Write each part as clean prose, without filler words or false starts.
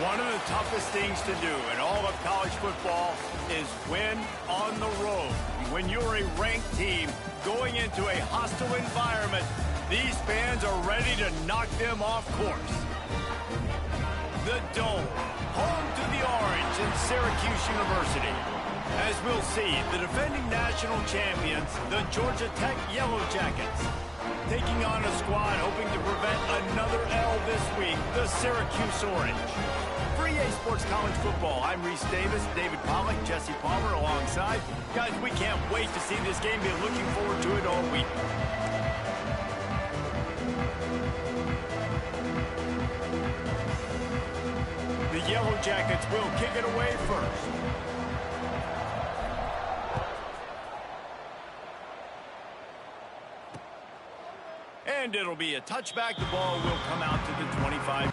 One of the toughest things to do in all of college football is win on the road. When you're a ranked team going into a hostile environment, these fans are ready to knock them off course. The Dome, home to the Orange and Syracuse University. As we'll see, the defending national champions, the Georgia Tech Yellow Jackets, taking on a squad hoping to prevent another L this week, the Syracuse Orange. For EA Sports College Football, I'm Reese Davis, David Pollack, Jesse Palmer alongside. Guys, we can't wait to see this game. Been looking forward to it all week. The Yellow Jackets will kick it away first. And it'll be a touchback. The ball will come out to the 25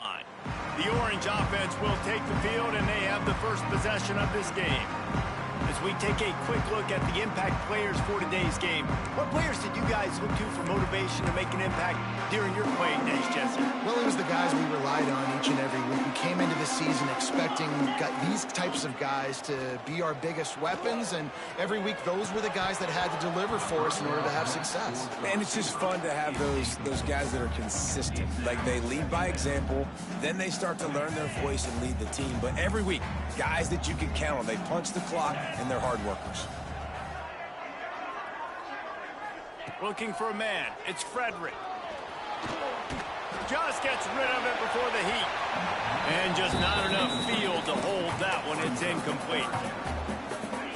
line. The Orange offense will take the field, and they have the first possession of this game. As we take a quick look at the impact players for today's game, what players did you guys look to for motivation to make an impact during your playing days, Jesse? Well, it was the guys we relied on each and every week. We came into the season expecting these types of guys to be our biggest weapons, and every week those were the guys that had to deliver for us in order to have success. And it's just fun to have those guys that are consistent. Like, they lead by example, then they start to learn their voice and lead the team. But every week, guys that you can count on, they punch the clock, and they're hard workers. Looking for a man. It's Frederick. Just gets rid of it before the heat. And just not enough field to hold that one. It's incomplete.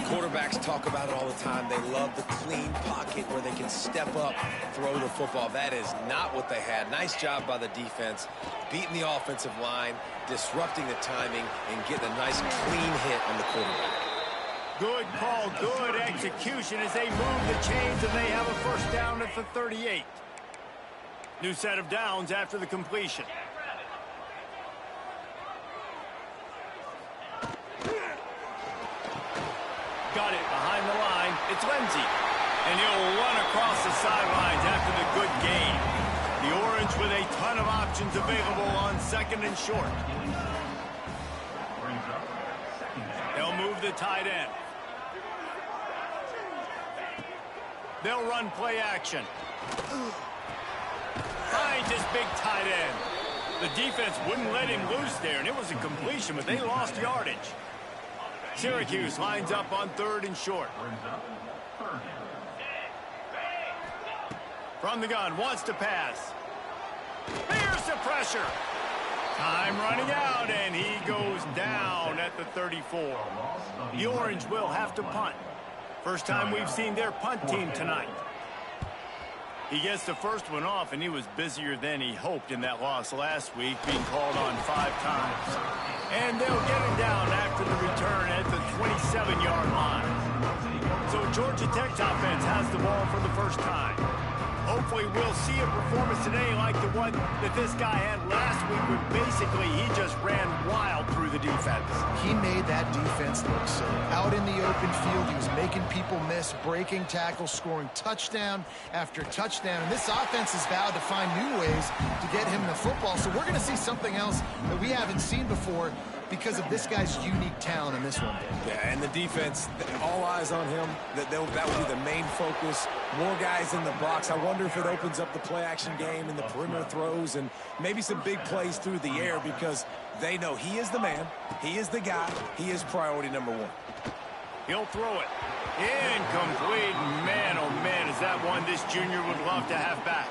Quarterbacks talk about it all the time. They love the clean pocket where they can step up, throw the football. That is not what they had. Nice job by the defense, beating the offensive line, disrupting the timing, and getting a nice clean hit on the quarterback. Good call, good execution as they move the chains, and they have a first down at the 38. New set of downs after the completion. Got it behind the line. It's Lindsey. And he'll run across the sidelines after the good gain. The Orange with a ton of options available on second and short. They'll move the tight end. They'll run play action. Finds his big tight end. The defense wouldn't let him loose there, and it was a completion, but they lost yardage. Syracuse lines up on third and short. From the gun, wants to pass. Here's the pressure. Time running out, and he goes down at the 34. The Orange will have to punt. First time we've seen their punt team tonight. He gets the first one off, and he was busier than he hoped in that loss last week, being called on 5 times. And they'll get him down after the return at the 27-yard line. So Georgia Tech's offense has the ball for the first time. Hopefully we'll see a performance today like the one that this guy had last week, where basically he just ran wild through the defense. He made that defense look silly. Out in the open field, he was making people miss, breaking tackles, scoring touchdown after touchdown. And this offense has vowed to find new ways to get him the football. So we're going to see something else that we haven't seen before because of this guy's unique talent in this one. Yeah, and the defense, all eyes on him. That will be the main focus. More guys in the box. I wonder if it opens up the play-action game and the perimeter throws and maybe some big plays through the air, because they know he is the man, he is the guy, he is priority number 1. He'll throw it. Incomplete. Man, oh man, is that one this junior would love to have back.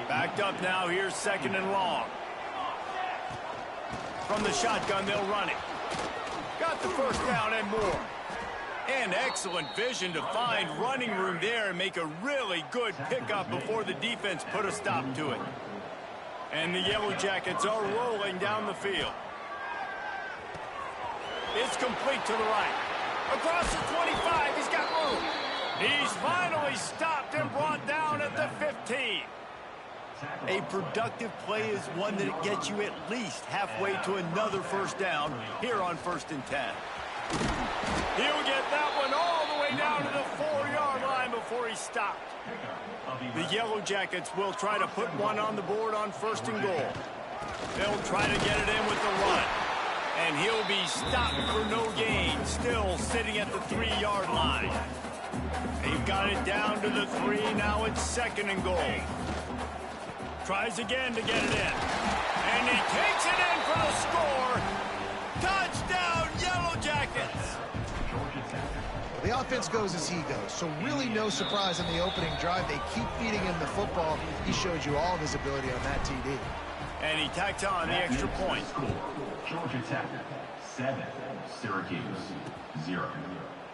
Backed up now. Here's second and long. From the shotgun, they'll run it. Got the first down and more. And excellent vision to find running room there and make a really good pickup before the defense put a stop to it. And the Yellow Jackets are rolling down the field. It's complete to the right. Across the 25, he's got room. He's finally stopped and brought down at the 15. A productive play is one that gets you at least halfway to another first down here on 1st and 10. He'll get that one all the way down to the 4-yard line before he stopped. The Yellow Jackets will try to put one on the board on 1st and goal. They'll try to get it in with the run. And he'll be stopped for no gain, still sitting at the 3-yard line. They've got it down to the 3, now it's 2nd and goal. Tries again to get it in. And he takes it in for the score. Touchdown, Yellow Jackets! The offense goes as he goes, so really no surprise on the opening drive. They keep feeding him the football. He showed you all of his ability on that TD. And he tacked on the extra point. Georgia Tech 7, Syracuse 0.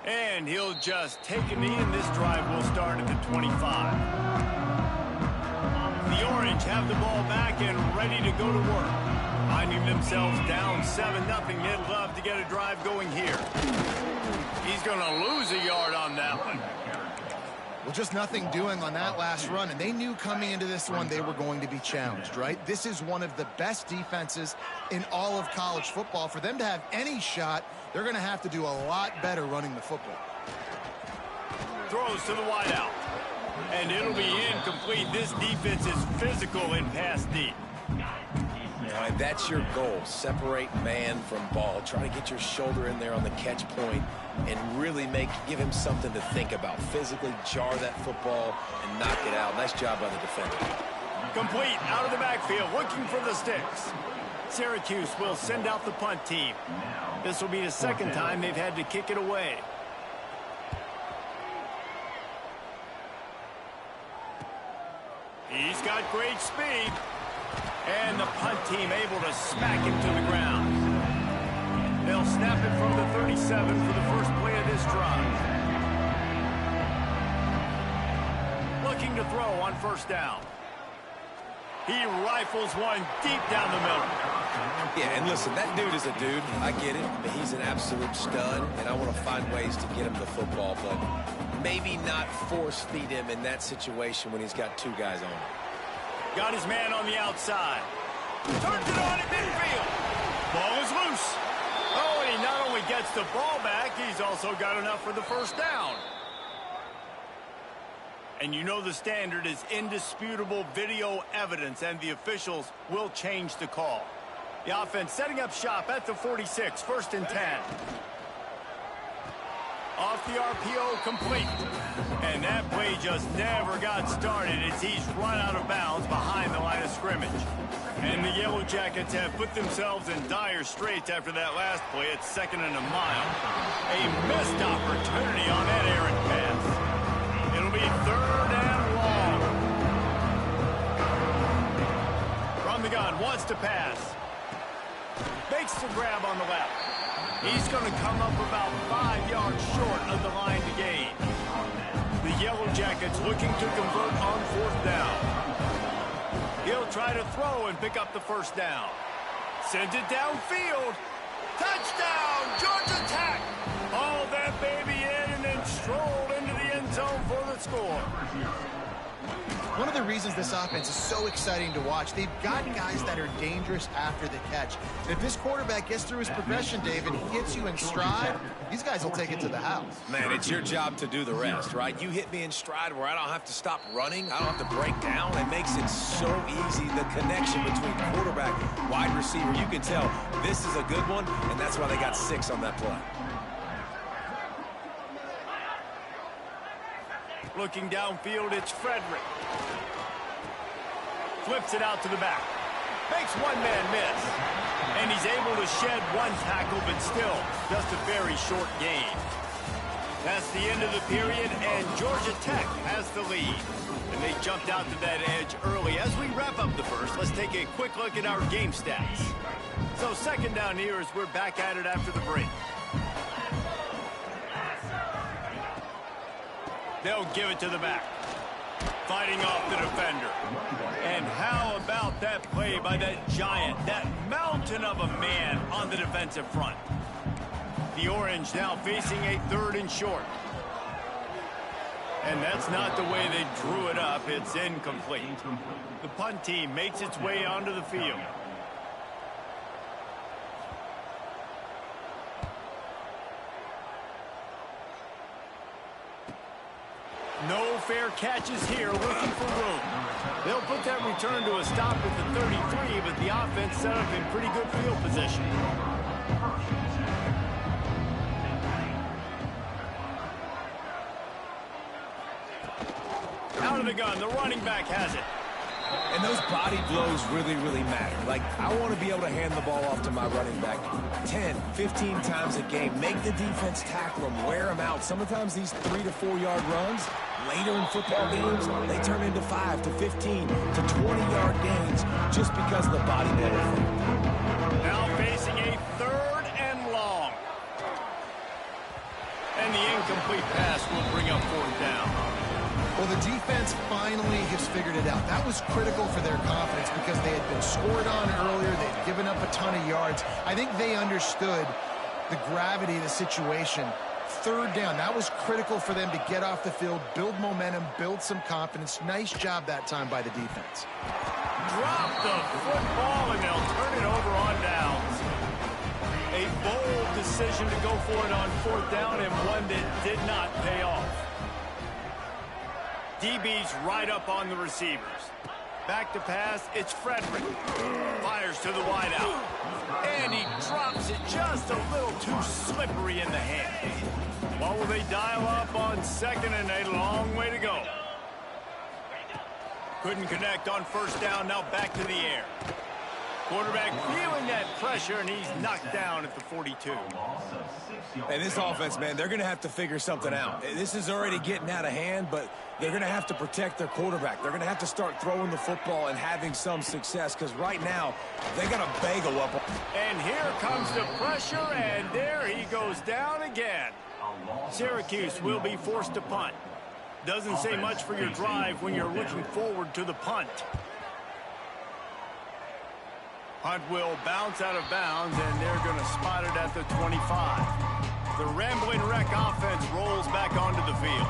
And he'll just take a knee, and this drive will start at the 25. The Orange have the ball back and ready to go to work. Finding themselves down 7-0, they'd love to get a drive going here. He's going to lose a yard on that one. Well, just nothing doing on that last run, and they knew coming into this one they were going to be challenged, right? This is one of the best defenses in all of college football. For them to have any shot, they're going to have to do a lot better running the football. Throws to the wideout. And it'll be incomplete. This defense is physical in pass deep. All right, that's your goal. Separate man from ball. Try to get your shoulder in there on the catch point and really give him something to think about. Physically jar that football and knock it out. Nice job by the defender. Complete out of the backfield, looking for the sticks. Syracuse will send out the punt team. This will be the 2nd time they've had to kick it away. He's got great speed. And the punt team able to smack him to the ground. They'll snap it from the 37 for the first play of this drive. Looking to throw on 1st down. He rifles one deep down the middle. Yeah, and listen, that dude is a dude. I get it. But he's an absolute stud, and I want to find ways to get him the football, but maybe not force feed him in that situation when he's got 2 guys on him. Got his man on the outside. Turns it on in midfield. Ball is loose. Oh, and he not only gets the ball back, he's also got enough for the 1st down. And you know the standard is indisputable video evidence, and the officials will change the call. The offense setting up shop at the 46, 1st and 10. Off the RPO, complete. And that play just never got started as he's run out of bounds behind the line of scrimmage. And the Yellow Jackets have put themselves in dire straits after that last play. It's 2nd and a mile. A missed opportunity on that errant pass. It'll be 3rd and long. From the gun, wants to pass. Makes the grab on the left. He's going to come up about 5 yards short of the line to gain. The Yellow Jackets looking to convert on 4th down. He'll try to throw and pick up the 1st down. Sends it downfield. Touchdown, Georgia Tech! Hauled that baby in and then strolled into the end zone for the score. One of the reasons this offense is so exciting to watch, they've got guys that are dangerous after the catch. If this quarterback gets through his progression, David, he gets you in stride, these guys will take it to the house. Man, it's your job to do the rest, right? You hit me in stride where I don't have to stop running. I don't have to break down. It makes it so easy, the connection between quarterback, wide receiver. You can tell this is a good one, and that's why they got 6 on that play. Looking downfield, it's Frederick. Flips it out to the back. Makes one man miss. And he's able to shed 1 tackle, but still just a very short gain. That's the end of the period, and Georgia Tech has the lead. And they jumped out to that edge early. As we wrap up the first, let's take a quick look at our game stats. So 2nd down here as we're back at it after the break. They'll give it to the back. Fighting off the defender. And how about that play by that giant, that mountain of a man on the defensive front? The Orange now facing a 3rd and short. And that's not the way they drew it up. It's incomplete. The punt team makes its way onto the field. No fair catches here, looking for room. They'll put that return to a stop at the 33, but the offense set up in pretty good field position. Out of the gun, the running back has it. And those body blows really, really matter. Like, I want to be able to hand the ball off to my running back 10, 15 times a game. Make the defense tackle them, wear them out. Sometimes these 3 to 4 yard runs, later in football games, they turn into 5 to 15 to 20-yard gains just because of the body blow effect. Now facing a 3rd and long. And the incomplete pass will bring up 4th down. Well, the defense finally has figured it out. That was critical for their confidence because they had been scored on earlier. They had given up a ton of yards. I think they understood the gravity of the situation. 3rd down, that was critical for them to get off the field, build momentum, build some confidence. Nice job that time by the defense. Drop the football, and they'll turn it over on downs. A bold decision to go for it on 4th down, and one that did not pay off. DB's right up on the receivers. Back to pass, it's Frederick. Fires to the wideout. And he drops it just a little too slippery in the hand. What will they dial up on 2nd and a long way to go? Couldn't connect on 1st down, now back to the air. Quarterback feeling that pressure, and he's knocked down at the 42. And this offense, man, they're going to have to figure something out. This is already getting out of hand, but they're going to have to protect their quarterback. They're going to have to start throwing the football and having some success because right now they got a bagel up. And here comes the pressure, and there he goes down again. Syracuse will be forced to punt. Doesn't say much for your drive when you're looking forward to the punt. Punt will bounce out of bounds, and they're going to spot it at the 25. The Rambling Wreck offense rolls back onto the field.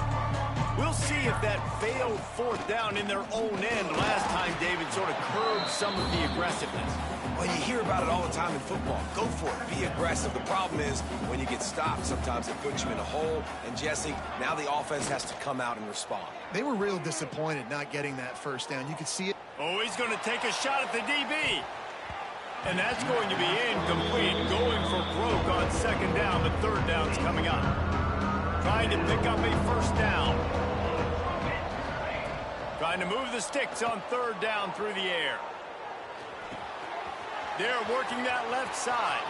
We'll see if that failed 4th down in their own end last time, David, sort of curbed some of the aggressiveness. Well, you hear about it all the time in football. Go for it. Be aggressive. The problem is when you get stopped, sometimes it puts you in a hole. And, Jesse, now the offense has to come out and respond. They were real disappointed not getting that 1st down. You could see it. Oh, he's going to take a shot at the DB. And that's going to be incomplete. Going for broke on 2nd down, but 3rd down's coming up. Trying to pick up a 1st down. Trying to move the sticks on 3rd down through the air. They're working that left side.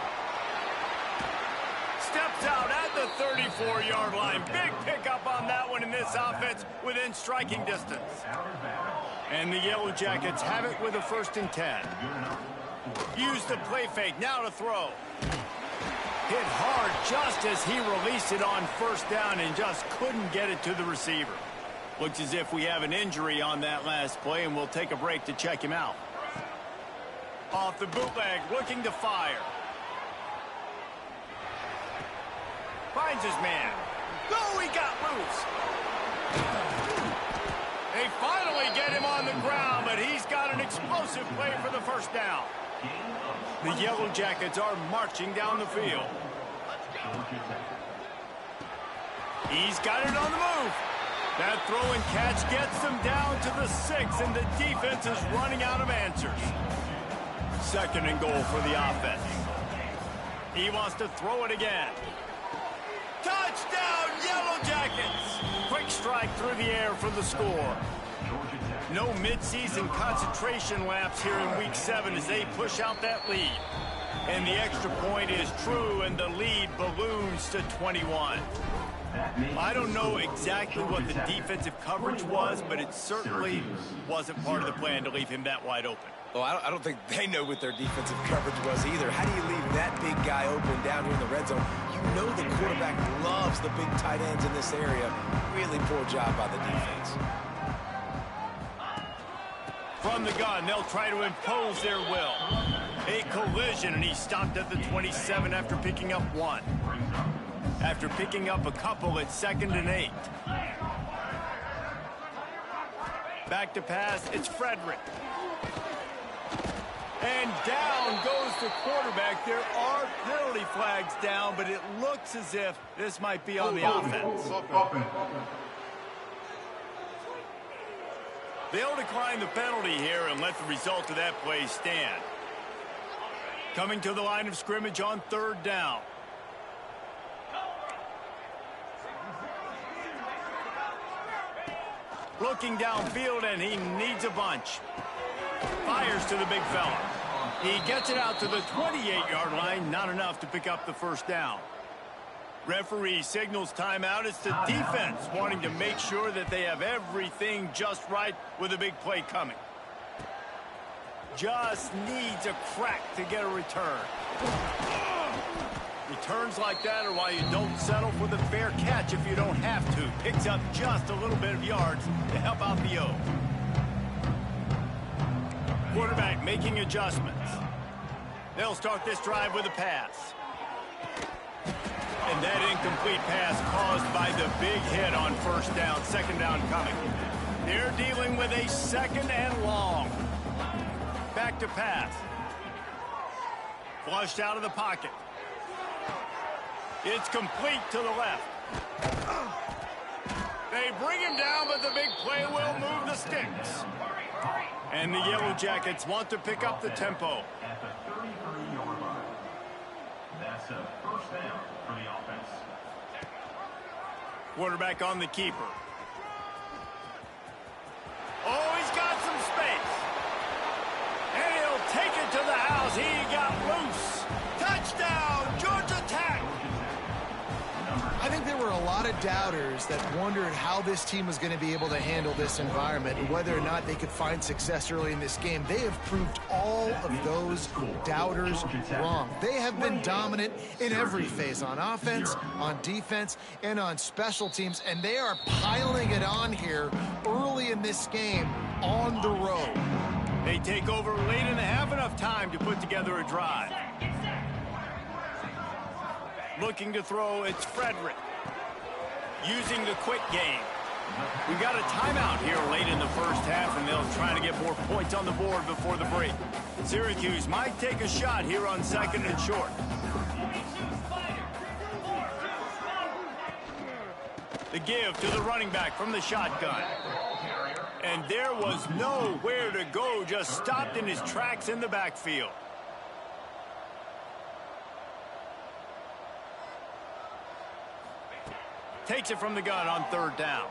Steps out at the 34-yard line. Big pickup on that one in this offense within striking distance. And the Yellow Jackets have it with a 1st and 10. Use the play fake, now to throw. Hit hard just as he released it on 1st down and just couldn't get it to the receiver. Looks as if we have an injury on that last play, and we'll take a break to check him out. Off the bootleg, looking to fire. Finds his man. Oh, he got loose. They finally get him on the ground, but he's got an explosive play for the 1st down. The Yellow Jackets are marching down the field. He's got it on the move. That throw and catch gets them down to the 6, and the defense is running out of answers. 2nd and goal for the offense. He wants to throw it again. Touchdown, Yellow Jackets! Quick strike through the air for the score. No midseason concentration laps here in Week 7 as they push out that lead. And the extra point is true, and the lead balloons to 21. I don't know exactly what the defensive coverage was, but it certainly wasn't part of the plan to leave him that wide open. Well, I don't think they know what their defensive coverage was either. How do you leave that big guy open down here in the red zone? You know the quarterback loves the big tight ends in this area. Really poor job by the defense. From the gun, they'll try to impose their will. A collision, and he stopped at the 27 after picking up 1. After picking up a couple at 2nd and 8. Back to pass, it's Frederick. And down goes the quarterback. There are penalty flags down, but it looks as if this might be on the offense. They'll decline the penalty here and let the result of that play stand. Coming to the line of scrimmage on 3rd down. Looking downfield, and he needs a bunch. Fires to the big fella. He gets it out to the 28-yard line. Not enough to pick up the 1st down. Referee signals timeout. It's the defense wanting to make sure that they have everything just right with a big play coming. Just needs a crack to get a return. Returns like that are why you don't settle for the fair catch if you don't have to. Picks up just a little bit of yards to help out the O. Quarterback making adjustments. They'll start this drive with a pass. And that incomplete pass caused by the big hit on 1st down, 2nd down coming. They're dealing with a 2nd and long. Back to pass. Flushed out of the pocket. It's complete to the left. They bring him down, but the big play will move the sticks. And the Yellow Jackets want to pick up the tempo. At the 33-yard line. That's a 1st down for the offense. Quarterback on the keeper. Oh, he's got some space. And he'll take it to the house. He got loose. Touchdown, Georgia Tech. I think there were a lot of doubters that wondered how this team was going to be able to handle this environment and whether or not they could find success early in this game. They have proved all of those doubters wrong. They have been dominant in every phase, on offense, on defense, and on special teams, and they are piling it on here early in this game on the road. They take over late in the half, enough time to put together a drive. Looking to throw, it's Frederick. Using the quick game. We've got a timeout here late in the 1st half, and they'll try to get more points on the board before the break. Syracuse might take a shot here on 2nd and short. The give to the running back from the shotgun. And there was nowhere to go, just stopped in his tracks in the backfield. Takes it from the gun on 3rd down.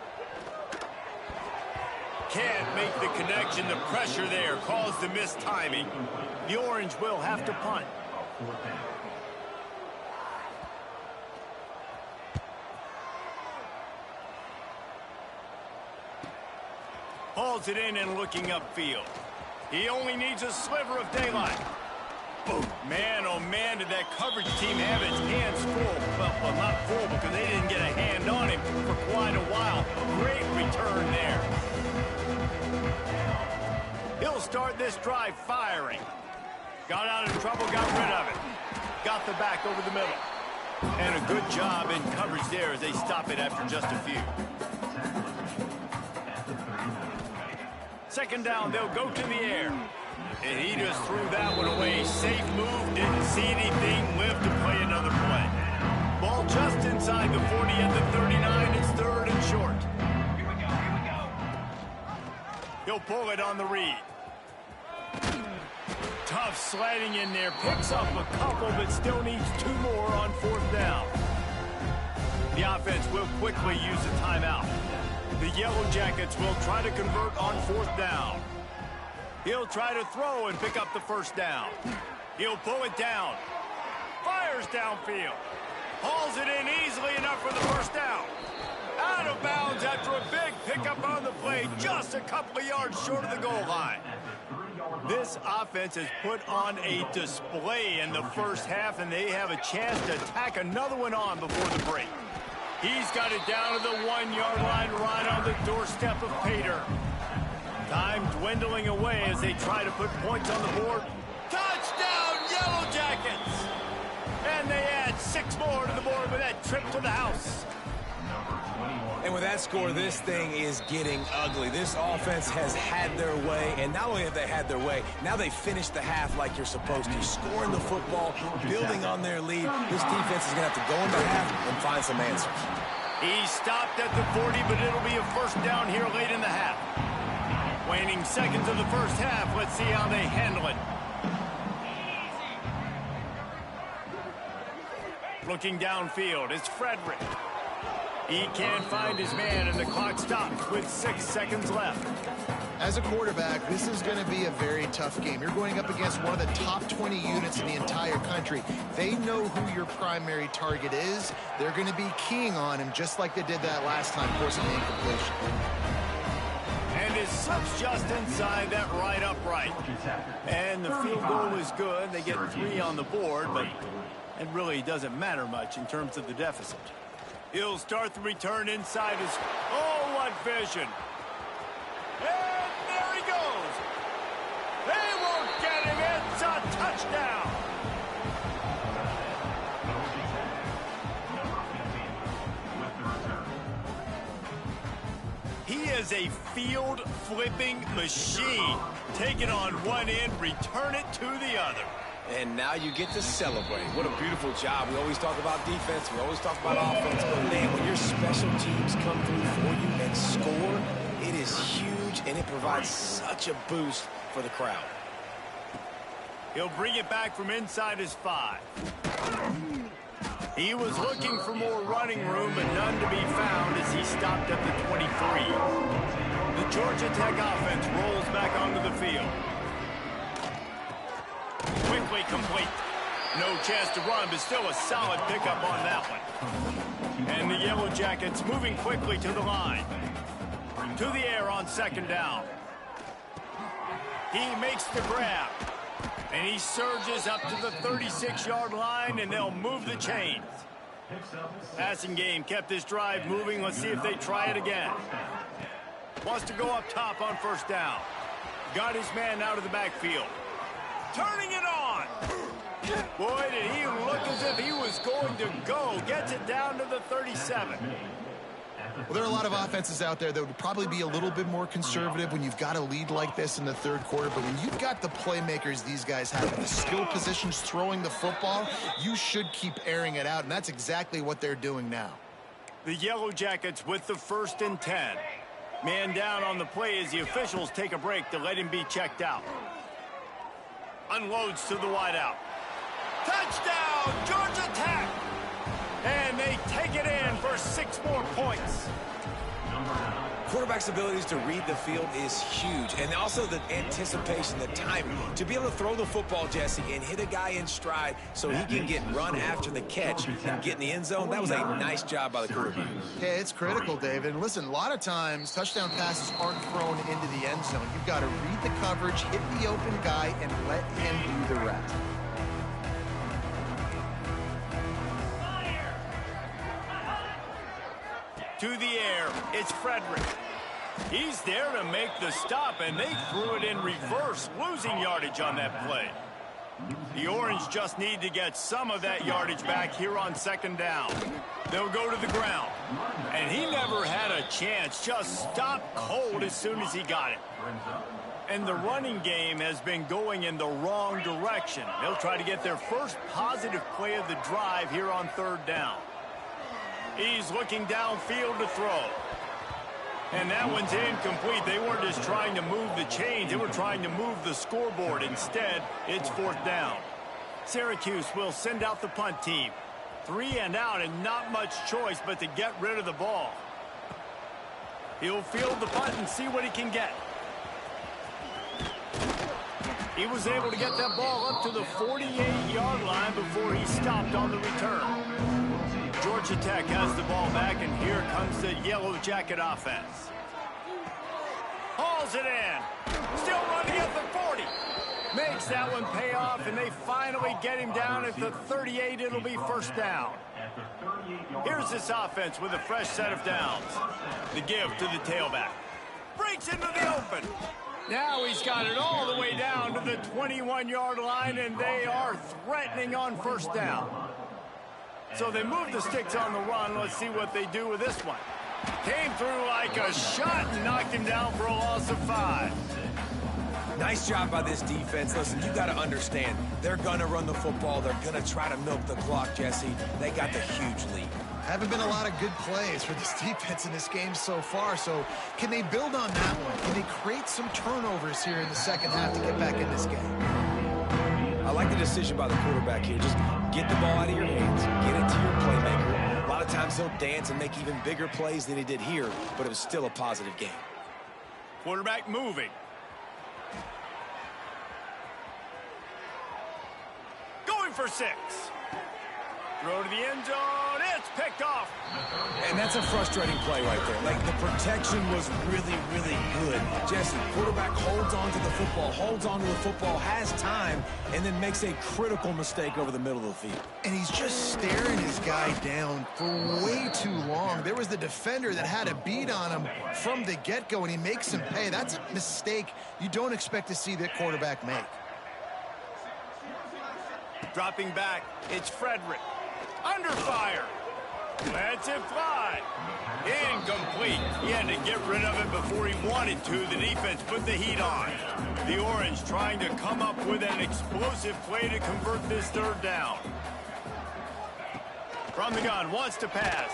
Can't make the connection. The pressure there caused the missed timing. The Orange will have to punt. Hauls it in and looking upfield. He only needs a sliver of daylight. Man, oh man, did that coverage team have its hands full. Well, not full because they didn't get a hand on him for quite a while. Great return there. He'll start this drive firing. Got out of trouble, got rid of it. Got the back over the middle. And a good job in coverage there as they stop it after just a few. 2nd down, they'll go to the air. And he just threw that one away. Safe move, didn't see anything, lived to play another play. Ball just inside the 40 at the 39. It's 3rd and short. Here we go. He'll pull it on the read. Tough sliding in there. Picks up a couple, but still needs 2 more on 4th down. The offense will quickly use a timeout. The Yellow Jackets will try to convert on 4th down. He'll try to throw and pick up the 1st down. He'll pull it down. Fires downfield. Hauls it in easily enough for the 1st down. Out of bounds after a big pickup on the play, just a couple of yards short of the goal line. This offense has put on a display in the 1st half, and they have a chance to tack another one on before the break. He's got it down to the 1-yard line, right on the doorstep of Pater. Time dwindling away as they try to put points on the board. Touchdown, Yellow Jackets! And they add 6 more to the board with that trip to the house. And with that score, this thing is getting ugly. This offense has had their way, and not only have they had their way, now they finished the half like you're supposed to. Scoring the football, building on their lead. This defense is going to have to go into half and find some answers. He stopped at the 40, but it'll be a 1st down here late in the half. Waning seconds of the first half. Let's see how they handle it. Looking downfield, it's Frederick. He can't find his man, and the clock stops with 6 seconds left. As a quarterback, this is going to be a very tough game. You're going up against one of the top 20 units in the entire country. They know who your primary target is. They're going to be keying on him just like they did that last time, forcing the incompletion. And it slips just inside that right upright. And the field goal is good. They get 3 on the board, but it really doesn't matter much in terms of the deficit. He'll start the return inside his... Oh, what vision! And there he goes! They won't get him! It's a touchdown! He is a field-flipping machine. Take it on one end, return it to the other. And now you get to celebrate. What a beautiful job. We always talk about defense. We always talk about offense. But, man, when your special teams come through for you and score, it is huge, and it provides such a boost for the crowd. He'll bring it back from inside his 5. He was looking for more running room, but none to be found as he stopped at the 23. The Georgia Tech offense rolls back onto the field. Quickly complete. No chance to run, but still a solid pickup on that one. And the Yellow Jackets moving quickly to the line. To the air on second down. He makes the grab. And he surges up to the 36-yard line, and they'll move the chains. Passing game kept this drive moving. Let's see if they try it again. Wants to go up top on first down. Got his man out of the backfield. Turning it on. Boy, did he look as if he was going to go. Gets it down to the 37. Well, there are a lot of offenses out there that would probably be a little bit more conservative when you've got a lead like this in the third quarter. But when you've got the playmakers these guys have in the skill positions throwing the football, you should keep airing it out. And that's exactly what they're doing now. The Yellow Jackets with the 1st and 10. Man down on the play as the officials take a break to let him be checked out. Unloads to the wideout. Touchdown, Georgia Tech! And they take it in for 6 more points. Quarterback's abilities to read the field is huge. And also the anticipation, the timing. To be able to throw the football, Jesse, and hit a guy in stride so he can get run after the catch and get in the end zone, that was a nice job by the quarterback. Okay, it's critical, David. And listen, a lot of times touchdown passes aren't thrown into the end zone. You've got to read the coverage, hit the open guy, and let him do the rest. To the air, it's Frederick. He's there to make the stop, and they threw it in reverse, losing yardage on that play. The Orange just need to get some of that yardage back here on second down. They'll go to the ground. And he never had a chance, just stopped cold as soon as he got it. And the running game has been going in the wrong direction. They'll try to get their first positive play of the drive here on third down. He's looking downfield to throw. And that one's incomplete. They weren't just trying to move the chains. They were trying to move the scoreboard. Instead, it's 4th down. Syracuse will send out the punt team. 3 and out and not much choice but to get rid of the ball. He'll field the punt and see what he can get. He was able to get that ball up to the 48-yard line before he stopped on the return. Georgia Tech has the ball back, and here comes the Yellow Jacket offense. Hauls it in. Still running at the 40. Makes that one pay off, and they finally get him down at the 38. It'll be first down. Here's this offense with a fresh set of downs. The give to the tailback. Breaks into the open. Now he's got it all the way down to the 21-yard line, and they are threatening on first down. So they move the sticks on the run. Let's see what they do with this one. Came through like a shot and knocked him down for a loss of 5. Nice job by this defense. Listen, you got to understand, they're going to run the football. They're going to try to milk the clock, Jesse. They got the huge lead. Haven't been a lot of good plays for this defense in this game so far, so can they build on that one? Can they create some turnovers here in the second half to get back in this game? I like the decision by the quarterback here. Just get the ball out of your hands, get it to your playmaker. A lot of times he'll dance and make even bigger plays than he did here, but it was still a positive game. Quarterback moving. Going for 6. Throw to the end zone. It's picked off. And that's a frustrating play right there. Like, the protection was really, really good. Jesse, quarterback holds on to the football, has time, and then makes a critical mistake over the middle of the field. And he's just staring his guy down for way too long. There was the defender that had a beat on him from the get-go, and he makes him pay. That's a mistake you don't expect to see that quarterback make. Dropping back, it's Frederick. Under fire. Lets it fly. Incomplete. He had to get rid of it before he wanted to. The defense put the heat on. The Orange trying to come up with an explosive play to convert this 3rd down. From the gun, wants to pass.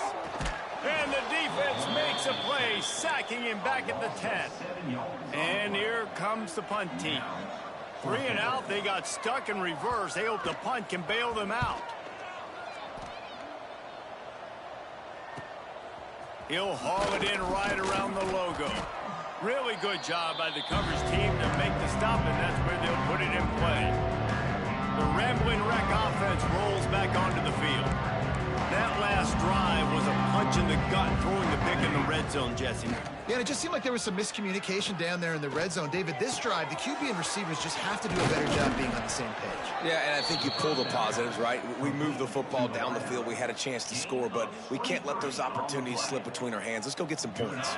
And the defense makes a play, sacking him back at the 10. And here comes the punt team. 3 and out, they got stuck in reverse. They hope the punt can bail them out. He'll haul it in right around the logo. Really good job by the coverage team to make the stop, and that's where they'll put it in play. The Rambling Wreck offense rolls back onto the field. That last drive was a punch in the gut, throwing the pick in the red zone, Jesse. Yeah, and it just seemed like there was some miscommunication down there in the red zone. David, this drive, the QB and receivers just have to do a better job being on the same page. Yeah, and I think you pull the positives, right? We moved the football down the field. We had a chance to score, but we can't let those opportunities slip between our hands. Let's go get some points.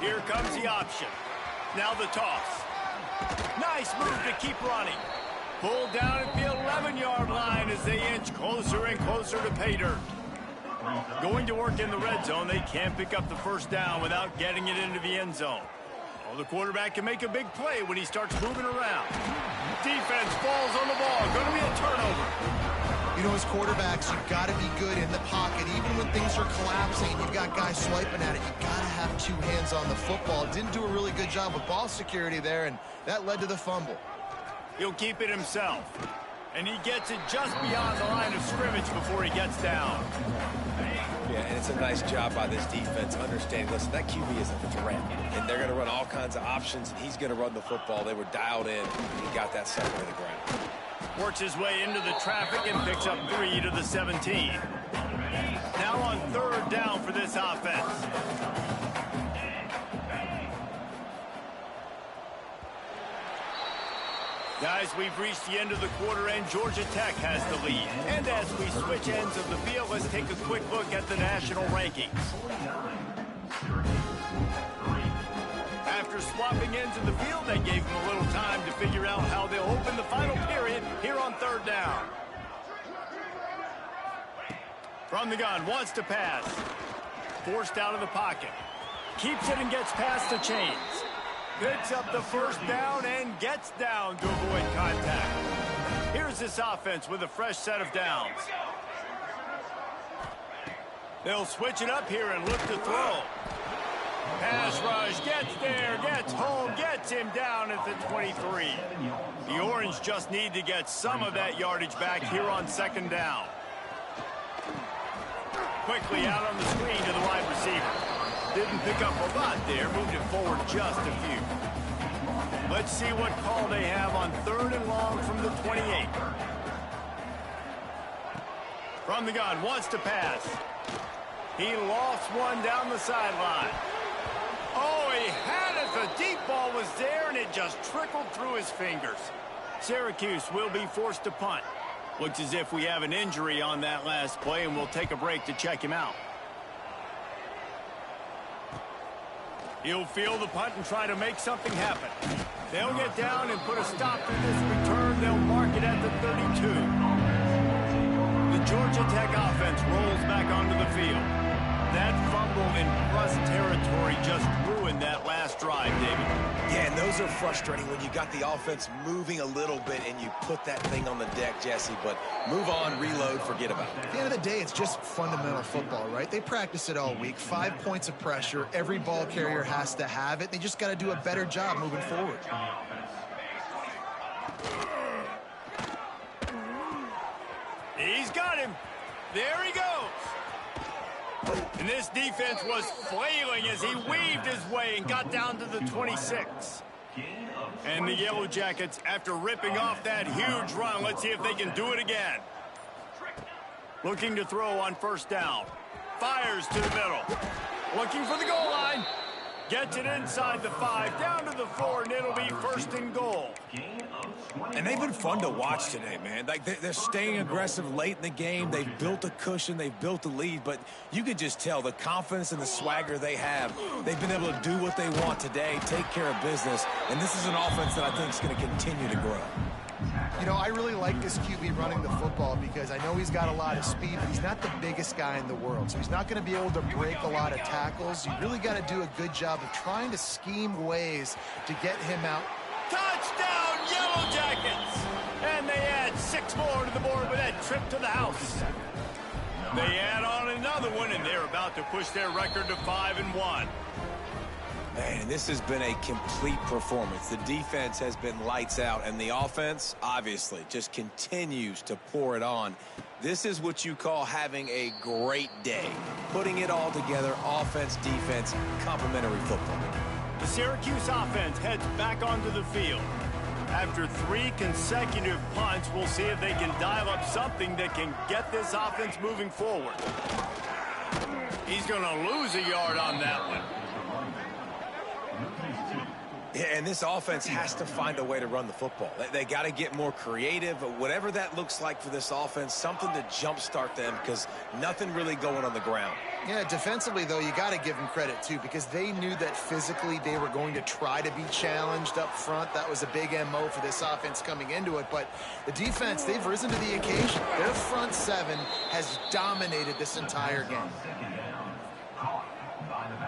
Here comes the option. Now the toss. Nice move to keep running. Pulled down at the 11-yard line as they inch closer and closer to pay dirt. Going to work in the red zone, they can't pick up the 1st down without getting it into the end zone. Oh, the quarterback can make a big play when he starts moving around. Defense falls on the ball. Going to be a turnover. You know, as quarterbacks, you've got to be good in the pocket. Even when things are collapsing, you've got guys swiping at it. You've got to have 2 hands on the football. Didn't do a really good job with ball security there, and that led to the fumble. He'll keep it himself. And he gets it just beyond the line of scrimmage before he gets down. Yeah, and it's a nice job by this defense understanding, listen, that QB is a threat. And they're going to run all kinds of options, and he's going to run the football. They were dialed in and got that sucker to the ground. Works his way into the traffic and picks up 3 to the 17. Now on 3rd down for this offense. Guys, we've reached the end of the quarter, and Georgia Tech has the lead. And as we switch ends of the field, let's take a quick look at the national rankings. After swapping ends of the field, they gave them a little time to figure out how they'll open the final period here on 3rd down. From the gun, wants to pass. Forced out of the pocket. Keeps it and gets past the chains. Picks up the 1st down and gets down to avoid contact. Here's this offense with a fresh set of downs. They'll switch it up here and look to throw. Pass rush, gets there, gets home, gets him down at the 23. The Orange just need to get some of that yardage back here on 2nd down. Quickly out on the screen to the wide receiver. Didn't pick up a lot there, moved it forward just a few. Let's see what call they have on 3rd and long from the 28. From the gun, wants to pass. He lost one down the sideline. Oh, he had it. The deep ball was there, and it just trickled through his fingers. Syracuse will be forced to punt. Looks as if we have an injury on that last play, and we'll take a break to check him out. He'll field the punt and try to make something happen. They'll get down and put a stop to this return. They'll mark it at the 32. The Georgia Tech offense rolls back onto the field. That fumble in Russ territory just ruined that last drive, David. Yeah, and those are frustrating when you got the offense moving a little bit and you put that thing on the deck, Jesse. But move on, reload, forget about it. At the end of the day, it's just fundamental football, right? They practice it all week. 5 points of pressure. Every ball carrier has to have it. They just got to do a better job moving forward. He's got him. There he goes. And this defense was flailing as he weaved his way and got down to the 26. And the Yellow Jackets, after ripping off that huge run, let's see if they can do it again. Looking to throw on first down. Fires to the middle. Looking for the goal line. Gets it inside the 5, down to the 4, and it'll be first and goal. And they've been fun to watch today, man. Like, they're staying aggressive late in the game. They've built a cushion. They've built a lead. But you can just tell the confidence and the swagger they have. They've been able to do what they want today, take care of business. And this is an offense that I think is going to continue to grow. You know, I really like this QB running the football because I know he's got a lot of speed, but he's not the biggest guy in the world. So he's not going to be able to break a lot of tackles. You really got to do a good job of trying to scheme ways to get him out. Touchdown, Yellow Jackets! And they add 6 more to the board with that trip to the house. They add on another one, and they're about to push their record to 5-1. Man, this has been a complete performance. The defense has been lights out, and the offense, obviously, just continues to pour it on. This is what you call having a great day. Putting it all together, offense, defense, complementary football. The Syracuse offense heads back onto the field. After 3 consecutive punts, we'll see if they can dial up something that can get this offense moving forward. He's going to lose a yard on that one. Yeah, and this offense has to find a way to run the football. They got to get more creative, whatever that looks like for this offense, something to jumpstart them because nothing really going on the ground. Yeah, defensively, though, you got to give them credit, too, because they knew that physically they were going to try to be challenged up front. That was a big MO for this offense coming into it. But the defense, they've risen to the occasion. Their front 7 has dominated this entire game.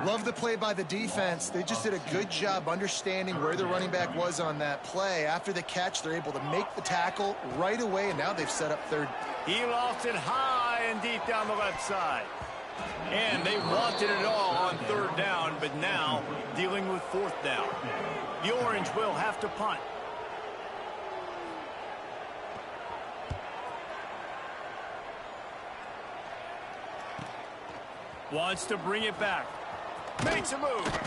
Love the play by the defense. They just did a good job understanding where the running back was on that play. After the catch, they're able to make the tackle right away, and now they've set up third. He lost it high and deep down the left side. And they wanted it all on third down, but now dealing with fourth down. The Orange will have to punt. Wants to bring it back. Makes a move.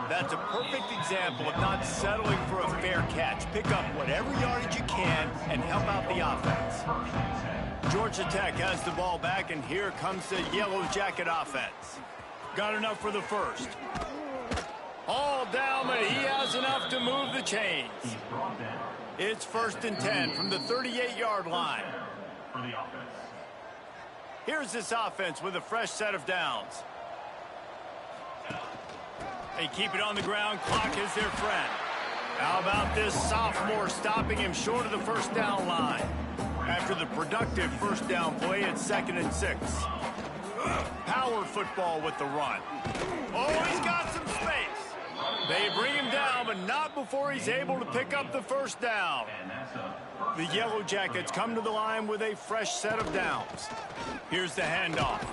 That's a perfect example of not settling for a fair catch. Pick up whatever yardage you can and help out the offense. Georgia Tech has the ball back, and here comes the Yellow Jacket offense. Got enough for the first. All down, but he has enough to move the chains. It's 1st and 10 from the 38-yard line. Here's this offense with a fresh set of downs. They keep it on the ground. Clock is their friend. How about this sophomore stopping him short of the first down line? After the productive first down play, it's 2nd and 6. Power football with the run. Oh, he's got some space. They bring him down, but not before he's able to pick up the first down. The Yellow Jackets come to the line with a fresh set of downs. Here's the handoff.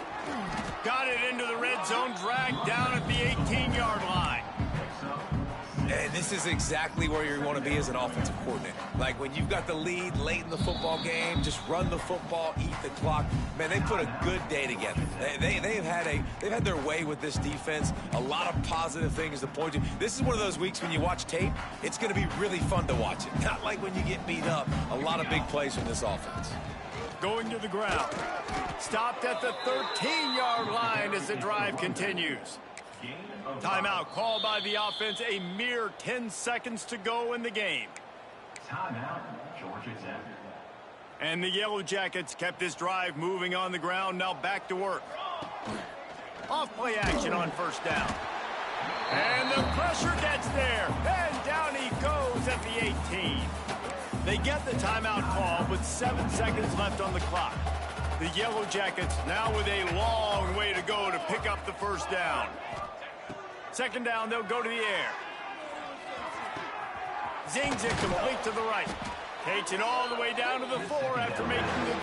Got it into the red zone, dragged down at the 18-yard line. And this is exactly where you want to be as an offensive coordinator. Like when you've got the lead late in the football game, just run the football, eat the clock. Man, they put a good day together. They've had their way with this defense. A lot of positive things to point to. This is one of those weeks when you watch tape, it's going to be really fun to watch it. Not like when you get beat up. A lot of big plays from this offense. Going to the ground. Stopped at the 13-yard line as the drive continues. Timeout called by the offense. A mere 10 seconds to go in the game. Timeout, Georgia Tech. And the Yellow Jackets kept this drive moving on the ground. Now back to work. Off play action on first down. And the pressure gets there. And down he goes at the 18. They get the timeout call with 7 seconds left on the clock. The Yellow Jackets now with a long way to go to pick up the first down. 2nd down, they'll go to the air. Zings it complete to the right. Takes it all the way down to the 4 after making the